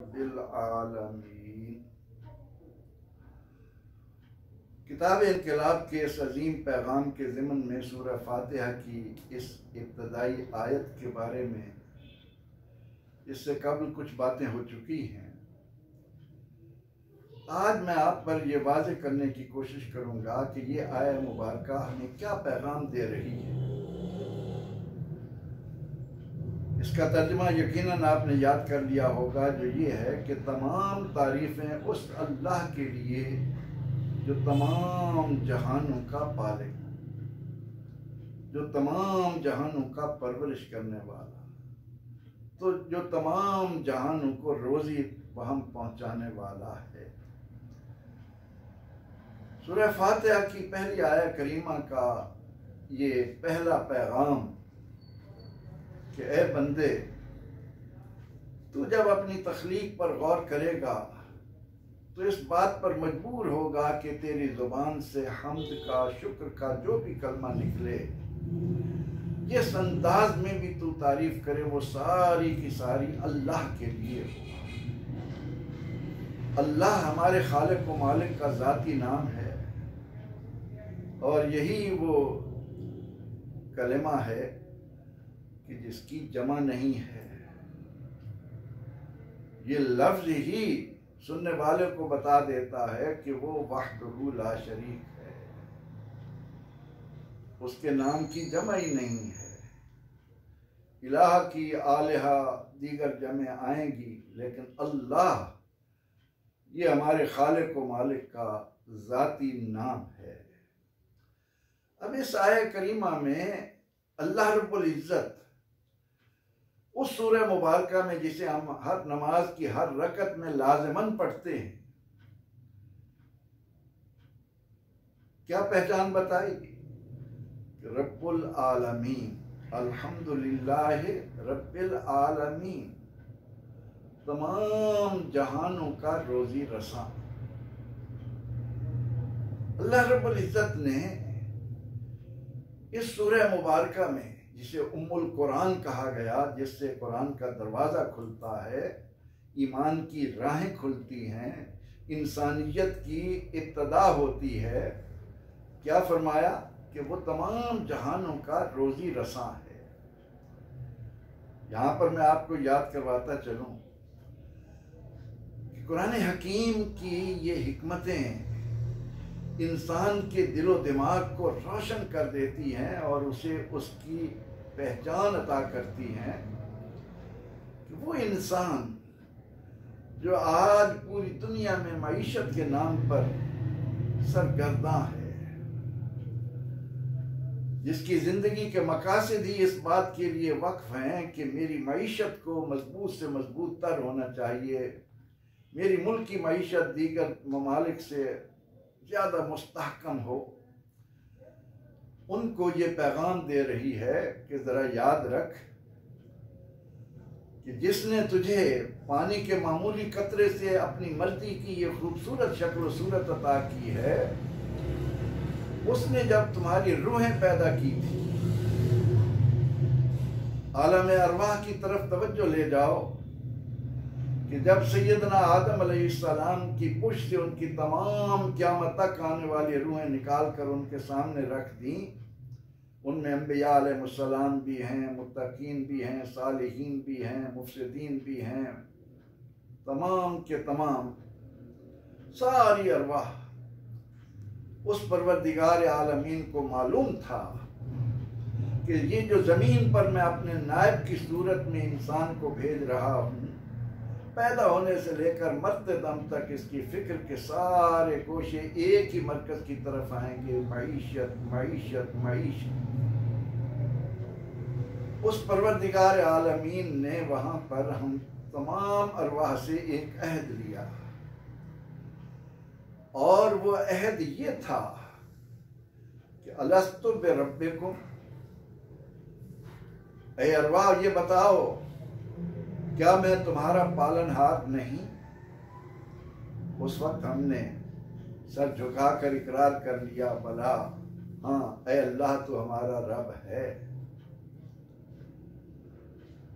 Bill आलमीन। किताब इनकलाब के इस अजीम पैगाम के ज़िमन में सूरह फातिहा की इस इब्तदाई आयत के बारे में इससे कबल कुछ बातें हो चुकी हैं। आज मैं आप पर यह वाज़ेह करने की कोशिश करूँगा कि ये आयत मुबारक हमें क्या पैगाम दे रही है। इसका तर्जुमा यकीनन आपने याद कर लिया होगा, जो ये है कि तमाम तारीफ़ें उस अल्लाह के लिए जो तमाम जहानों का पालिक, जो तमाम जहानों का परवरिश करने वाला, तो जो तमाम जहानों को रोज़ी वहम पहुँचाने वाला है। सूरह फातिहा की पहली आयत करीमा का ये पहला पैगाम कि ए बंदे, तू जब अपनी तख्लीक पर गौर करेगा तो इस बात पर मजबूर होगा कि तेरी ज़ुबान से हम्द का, शुक्र का जो भी कलमा निकले, जिस अंदाज में भी तू तारीफ करे, वो सारी की सारी अल्लाह के लिए हो। अल्लाह हमारे खालिक व मालिक का ज़ाती नाम है और यही वो कलमा है कि जिसकी जमा नहीं है। ये लफ्ज़ ही सुनने वाले को बता देता है कि वो वहदहू ला शरीक है, उसके नाम की जमा ही नहीं है। इलाह की आलिहा दीगर जमे आएंगी, लेकिन अल्लाह ये हमारे खालिक व मालिक का ज़ाती नाम है। अब इस आयत करीमा में अल्लाह रब्बुल इज़्ज़त उस सूरह मुबारका में जिसे हम हर नमाज की हर रकत में लाज़िमन पढ़ते हैं, क्या पहचान बताई? रब्बुल आलमीन, अल्हम्दुलिल्लाह रब्बिल आलमीन, तमाम जहानों का रोजी रसा। अल्लाह रब्बुल इज़्ज़त ने इस सूरह मुबारका में, जिसे उम्मुल कुरान कहा गया, जिससे कुरान का दरवाज़ा खुलता है, ईमान की राहें खुलती हैं, इंसानियत की इब्तदा होती है, क्या फरमाया कि वो तमाम जहानों का रोज़ी रसा है। यहाँ पर मैं आपको याद करवाता चलूँ कि कुरान हकीम की ये हिकमतें इंसान के दिलो दिमाग को रोशन कर देती हैं और उसे उसकी पहचान अता करती हैं कि वो इंसान जो आज पूरी दुनिया में मईशत के नाम पर सरगर्दा है, जिसकी ज़िंदगी के मकासद ही इस बात के लिए वक्फ हैं कि मेरी मईशत को मजबूत से मजबूत तर होना चाहिए, मेरी मुल्क की मईशत दीगर ममालिक से ज़्यादा मुस्तहकम हो, उनको ये पैगाम दे रही है कि ज़रा याद रख कि जिसने तुझे पानी के मामूली कतरे से अपनी मर्जी की ये खूबसूरत शक्ल सूरत अता की है, उसने जब तुम्हारी रूहें पैदा की थी, आलम अरवाह की तरफ तवज्जो ले जाओ कि जब सैयदना आदम अलैहिस्सलाम की पुश्त से उनकी तमाम क़यामत तक आने वाली रूहें निकाल कर उनके सामने रख दी, उनमें अंबिया अलैहिस्सलाम भी हैं, मुत्तकीन भी हैं, सालिहीन भी हैं, मुफसिदीन भी हैं, तमाम के तमाम सारी अरवाह उस परवरदिगार आलमीन को मालूम था कि ये जो ज़मीन पर मैं अपने नायब की सूरत में इंसान को भेज रहा हूँ, पैदा होने से लेकर मरते दम तक इसकी फिक्र के सारे कोशे एक ही मरकज की तरफ आएंगे, मईशत मईशत मईशत। उस परवरदिगार आलमीन ने वहाँ पर हम तमाम अरवाह से एक अहद लिया और वो अहद ये था कि अलस्तु बिरब्बिकुम, ऐ अरवाह ये बताओ, क्या मैं तुम्हारा पालनहार नहीं? उस वक्त हमने सर झुकाकर इकरार कर लिया, भला हाँ ऐ अल्लाह तो हमारा रब है।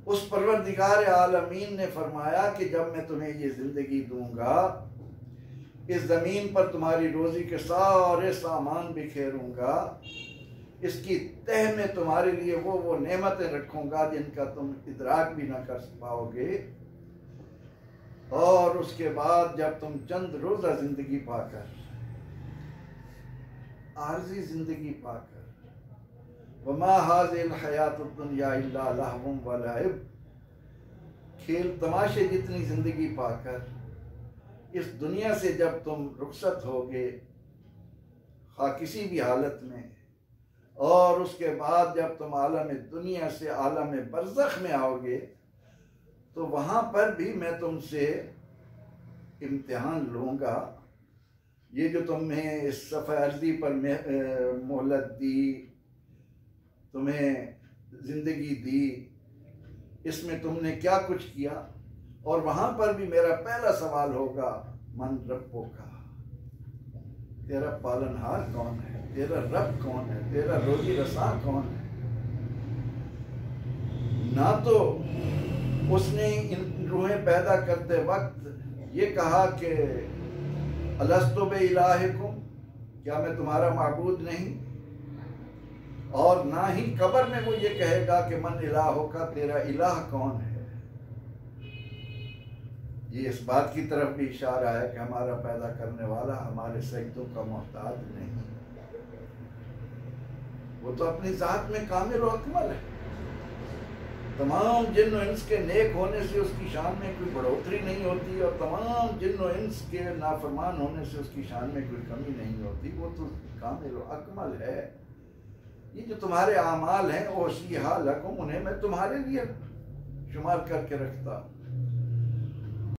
उस परवरदिगार आलमीन ने फरमाया कि जब मैं तुम्हें ये ज़िंदगी दूंगा, इस ज़मीन पर तुम्हारी रोज़ी के सारे सामान बिखेरूंगा, इसकी तह में तुम्हारे लिए वो नेमतें रखूंगा जिनका तुम इदराक भी ना कर पाओगे। और उसके बाद जब तुम चंद रोज़ा ज़िंदगी पाकर, आर्जी ज़िंदगी पाकर, वमा हाज़िल हयातुद दुनिया इल्ला लहवुम व लइब, खेल तमाशे जितनी ज़िंदगी पाकर इस दुनिया से जब तुम रुखसत होगे, हाँ किसी भी हालत में, और उसके बाद जब तुम आलम दुनिया से आलम बरज़ख में आओगे, तो वहाँ पर भी मैं तुमसे इम्तिहान लूँगा। ये जो तुम्हें इस सफ़र अर्ज़ी पर मोहलत दी, तुम्हें ज़िंदगी दी, इसमें तुमने क्या कुछ किया, और वहाँ पर भी मेरा पहला सवाल होगा, मन रब्बो का, तेरा पालनहार कौन है, तेरा रब कौन है, तेरा रोजी रसा कौन है। ना तो उसने इन रूहें पैदा करते वक्त ये कहा कि अलस्तु बि इलाहिकुम, क्या मैं तुम्हारा माबूद नहीं, और ना ही कब्र में वो ये कहेगा कि मन इलाहो का, तेरा इलाह कौन है। ये इस बात की तरफ भी इशारा है कि हमारा पैदा करने वाला हमारे सजदों का मोहताज नहीं, वो तो अपनी जात में कामिल और अकमल है। तमाम जिन्न और इंस के नेक होने से उसकी शान में कोई बढ़ोतरी नहीं होती, और तमाम जिन्न और इंस के नाफरमान होने से उसकी शान में कोई कमी नहीं होती। वो तो कामिल और अकमल है। ये जो तुम्हारे आमाल हैं, ओसिहा लकुम, उन्हें मैं तुम्हारे लिए शुमार करके रखता हूँ।